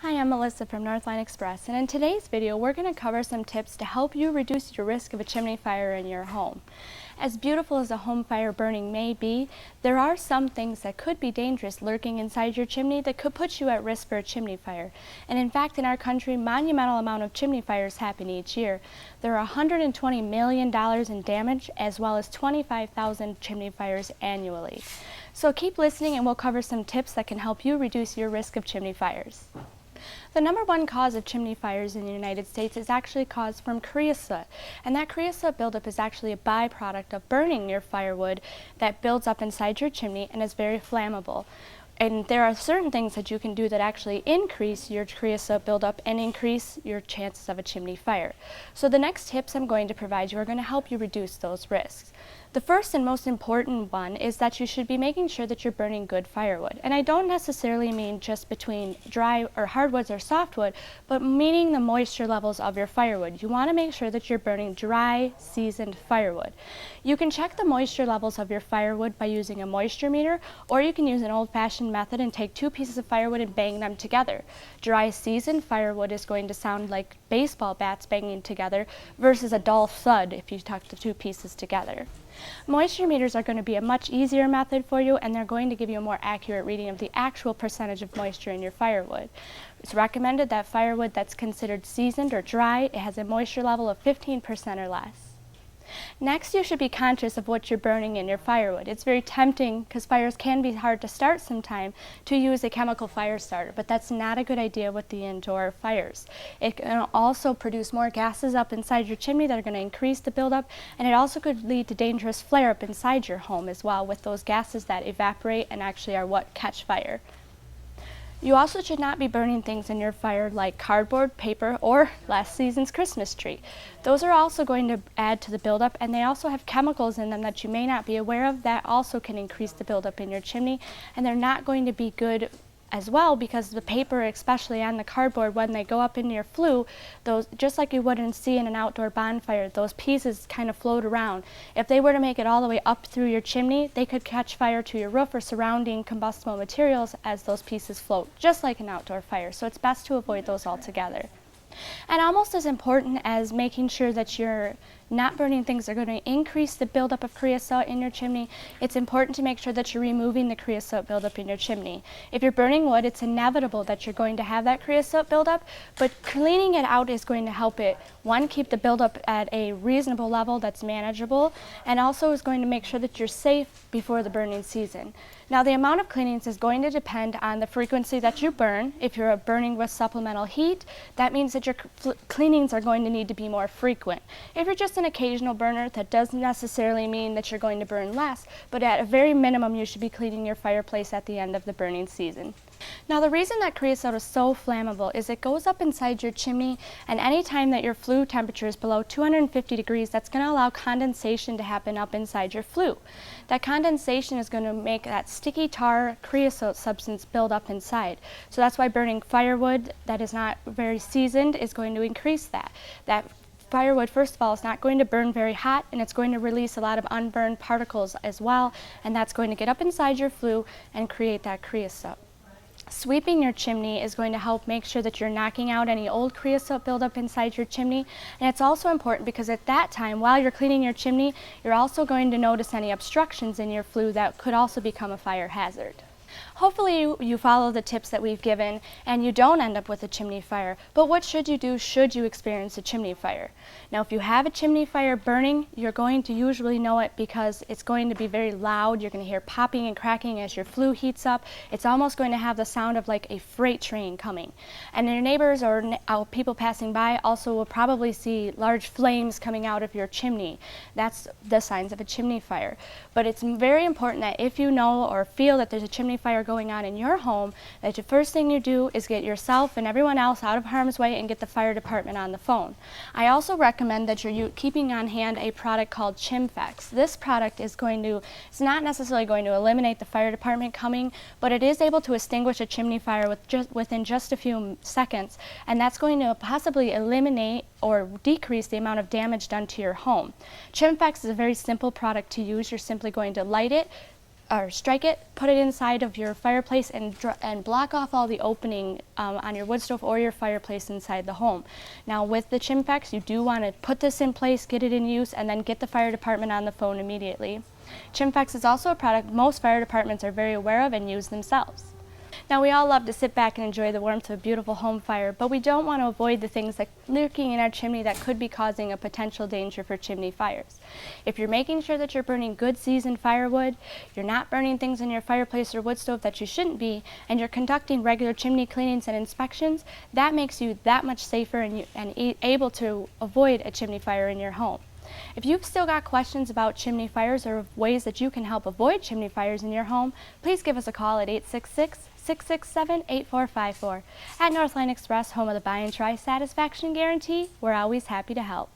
Hi, I'm Melissa from Northline Express, and in today's video we're going to cover some tips to help you reduce your risk of a chimney fire in your home. As beautiful as a home fire burning may be, there are some things that could be dangerous lurking inside your chimney that could put you at risk for a chimney fire. And in fact, in our country, monumental amount of chimney fires happen each year. There are $120 million in damage, as well as 25,000 chimney fires annually. So keep listening and we'll cover some tips that can help you reduce your risk of chimney fires. The #1 cause of chimney fires in the United States is actually caused from creosote, and that creosote buildup is actually a byproduct of burning your firewood that builds up inside your chimney and is very flammable. And there are certain things that you can do that actually increase your creosote buildup and increase your chances of a chimney fire. So the next tips I'm going to provide you are going to help you reduce those risks. The first and most important one is that you should be making sure that you're burning good firewood. And I don't necessarily mean just between dry or hardwoods or softwood, but meaning the moisture levels of your firewood. You want to make sure that you're burning dry, seasoned firewood. You can check the moisture levels of your firewood by using a moisture meter, or you can use an old-fashioned method and take two pieces of firewood and bang them together. Dry, seasoned firewood is going to sound like baseball bats banging together versus a dull thud if you tuck the two pieces together. Moisture meters are going to be a much easier method for you, and they're going to give you a more accurate reading of the actual percentage of moisture in your firewood. It's recommended that firewood that's considered seasoned or dry, it has a moisture level of 15% or less. Next, you should be conscious of what you're burning in your firewood. It's very tempting, because fires can be hard to start sometimes, to use a chemical fire starter, but that's not a good idea with the indoor fires. It can also produce more gases up inside your chimney that are going to increase the buildup, and it also could lead to dangerous flare-up inside your home as well, with those gases that evaporate and actually are what catch fire. You also should not be burning things in your fire like cardboard, paper, or last season's Christmas tree. Those are also going to add to the buildup, and they also have chemicals in them that you may not be aware of that also can increase the buildup in your chimney, and they're not going to be good as well, because the paper, especially on the cardboard, when they go up into your flue, those, just like you wouldn't see in an outdoor bonfire, those pieces kind of float around. If they were to make it all the way up through your chimney, they could catch fire to your roof or surrounding combustible materials as those pieces float, just like an outdoor fire. So it's best to avoid those altogether. And almost as important as making sure that you're not burning things that are going to increase the buildup of creosote in your chimney, it's important to make sure that you're removing the creosote buildup in your chimney. If you're burning wood, it's inevitable that you're going to have that creosote buildup, but cleaning it out is going to help it, one, keep the buildup at a reasonable level that's manageable, and also is going to make sure that you're safe before the burning season. Now, the amount of cleanings is going to depend on the frequency that you burn. If you're burning with supplemental heat, that means that your cleanings are going to need to be more frequent. If you're just an occasional burner, that doesn't necessarily mean that you're going to burn less, but at a very minimum, you should be cleaning your fireplace at the end of the burning season. Now, the reason that creosote is so flammable is it goes up inside your chimney, and any time that your flue temperature is below 250 degrees, that's going to allow condensation to happen up inside your flue. That condensation is going to make that sticky tar creosote substance build up inside. So that's why burning firewood that is not very seasoned is going to increase that. That firewood, first of all, is not going to burn very hot, and it's going to release a lot of unburned particles as well, and that's going to get up inside your flue and create that creosote. Sweeping your chimney is going to help make sure that you're knocking out any old creosote buildup inside your chimney. And it's also important because at that time, while you're cleaning your chimney, you're also going to notice any obstructions in your flue that could also become a fire hazard. Hopefully you follow the tips that we've given and you don't end up with a chimney fire, but what should you do should you experience a chimney fire? Now, if you have a chimney fire burning, you're going to usually know it because it's going to be very loud. You're going to hear popping and cracking as your flue heats up. It's almost going to have the sound of like a freight train coming. And your neighbors or people passing by also will probably see large flames coming out of your chimney. That's the signs of a chimney fire. But it's very important that if you know or feel that there's a chimney fire going on in your home, that the first thing you do is get yourself and everyone else out of harm's way and get the fire department on the phone. I also recommend that you're keeping on hand a product called Chimfex. This product is it's not necessarily going to eliminate the fire department coming, but it is able to extinguish a chimney fire within just a few seconds, and that's going to possibly eliminate or decrease the amount of damage done to your home. Chimfex is a very simple product to use. You're simply going to light it, or strike it, put it inside of your fireplace, and block off all the opening on your wood stove or your fireplace inside the home. Now with the Chimfex, you do want to put this in place, get it in use, and then get the fire department on the phone immediately. Chimfex is also a product most fire departments are very aware of and use themselves. Now, we all love to sit back and enjoy the warmth of a beautiful home fire, but we don't want to avoid the things that lurking in our chimney that could be causing a potential danger for chimney fires. If you're making sure that you're burning good seasoned firewood, you're not burning things in your fireplace or wood stove that you shouldn't be, and you're conducting regular chimney cleanings and inspections, that makes you that much safer and able to avoid a chimney fire in your home. If you've still got questions about chimney fires or ways that you can help avoid chimney fires in your home, please give us a call at 866-667-8454. At Northline Express, home of the Buy and Try Satisfaction Guarantee, we're always happy to help.